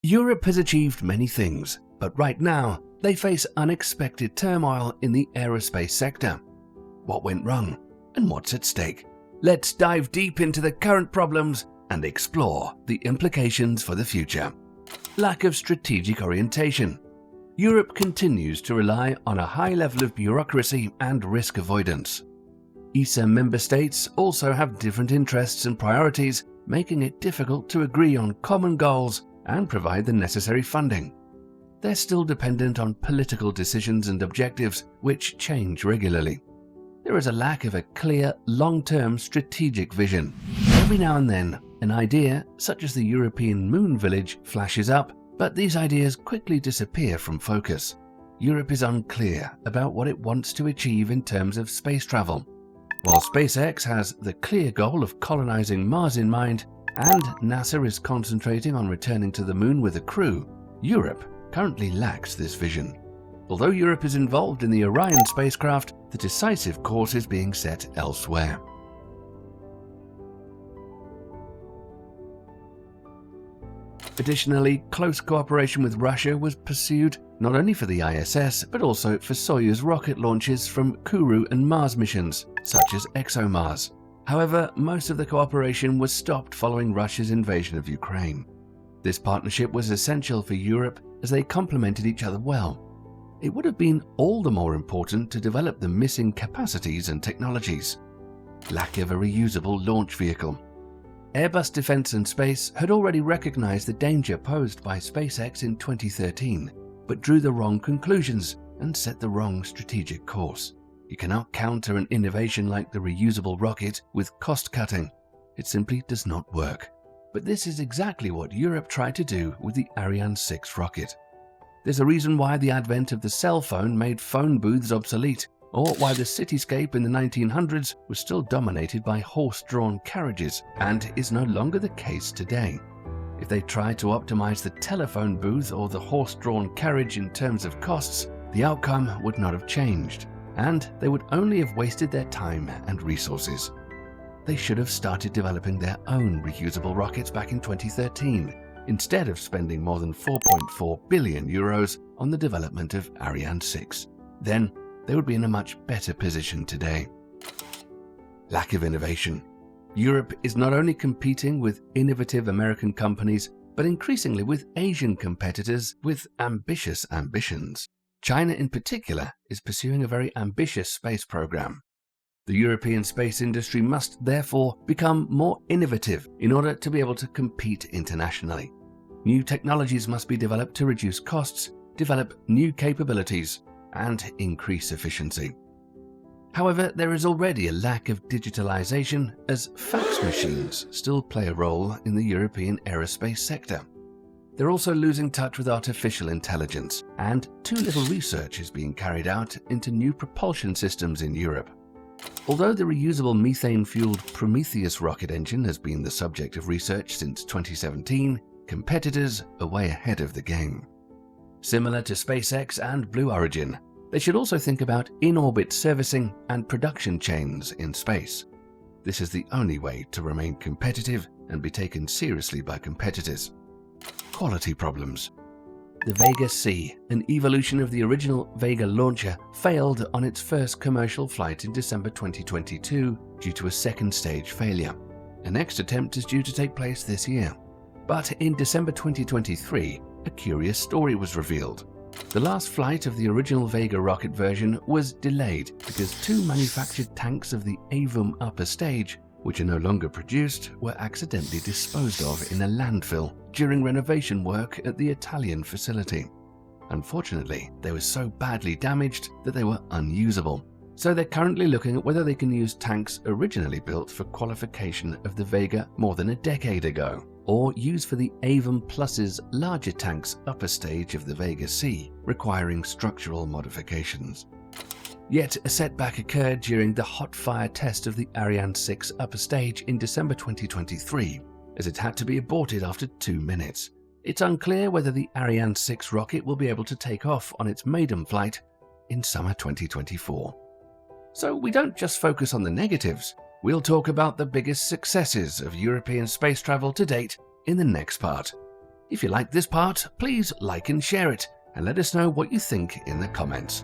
Europe has achieved many things, but right now they face unexpected turmoil in the aerospace sector. What went wrong and what's at stake? Let's dive deep into the current problems and explore the implications for the future. Lack of strategic orientation. Europe continues to rely on a high level of bureaucracy and risk avoidance. ESA member states also have different interests and priorities, making it difficult to agree on common goals and provide the necessary funding. They're still dependent on political decisions and objectives, which change regularly. There is a lack of a clear, long-term strategic vision. Every now and then, an idea, such as the European Moon Village, flashes up, but these ideas quickly disappear from focus. Europe is unclear about what it wants to achieve in terms of space travel. While SpaceX has the clear goal of colonizing Mars in mind, and NASA is concentrating on returning to the Moon with a crew, Europe currently lacks this vision. Although Europe is involved in the Ariane spacecraft, the decisive course is being set elsewhere. Additionally, close cooperation with Russia was pursued not only for the ISS, but also for Soyuz rocket launches from Kourou and Mars missions, such as ExoMars. However, most of the cooperation was stopped following Russia's invasion of Ukraine. This partnership was essential for Europe as they complemented each other well. It would have been all the more important to develop the missing capacities and technologies. Lack of a reusable launch vehicle. Airbus Defence and Space had already recognized the danger posed by SpaceX in 2013, but drew the wrong conclusions and set the wrong strategic course. You cannot counter an innovation like the reusable rocket with cost-cutting. It simply does not work. But this is exactly what Europe tried to do with the Ariane 6 rocket. There's a reason why the advent of the cell phone made phone booths obsolete, or why the cityscape in the 1900s was still dominated by horse-drawn carriages and is no longer the case today. If they tried to optimize the telephone booth or the horse-drawn carriage in terms of costs, the outcome would not have changed, and they would only have wasted their time and resources. They should have started developing their own reusable rockets back in 2013, instead of spending more than 4.4 billion euros on the development of Ariane 6. Then, they would be in a much better position today. Lack of innovation. Europe is not only competing with innovative American companies, but increasingly with Asian competitors with ambitious ambitions. China in particular is pursuing a very ambitious space program. The European space industry must therefore become more innovative in order to be able to compete internationally. New technologies must be developed to reduce costs, develop new capabilities, and increase efficiency. However, there is already a lack of digitalization as fax machines still play a role in the European aerospace sector. They're also losing touch with artificial intelligence, and too little research is being carried out into new propulsion systems in Europe. Although the reusable methane-fueled Prometheus rocket engine has been the subject of research since 2017, competitors are way ahead of the game. Similar to SpaceX and Blue Origin, they should also think about in-orbit servicing and production chains in space. This is the only way to remain competitive and be taken seriously by competitors. Quality problems. The Vega-C, an evolution of the original Vega launcher, failed on its first commercial flight in December 2022 due to a second stage failure. A next attempt is due to take place this year. But in December 2023, a curious story was revealed. The last flight of the original Vega rocket version was delayed because two manufactured tanks of the Avum upper stage, which are no longer produced, were accidentally disposed of in a landfill during renovation work at the Italian facility. Unfortunately, they were so badly damaged that they were unusable. So they're currently looking at whether they can use tanks originally built for qualification of the Vega more than a decade ago, or use for the Avum Plus's larger tanks upper stage of the Vega-C, requiring structural modifications. Yet a setback occurred during the hot fire test of the Ariane 6 upper stage in December 2023, as it had to be aborted after 2 minutes. It's unclear whether the Ariane 6 rocket will be able to take off on its maiden flight in summer 2024. So we don't just focus on the negatives, we'll talk about the biggest successes of European space travel to date in the next part. If you like this part, please like and share it, and let us know what you think in the comments.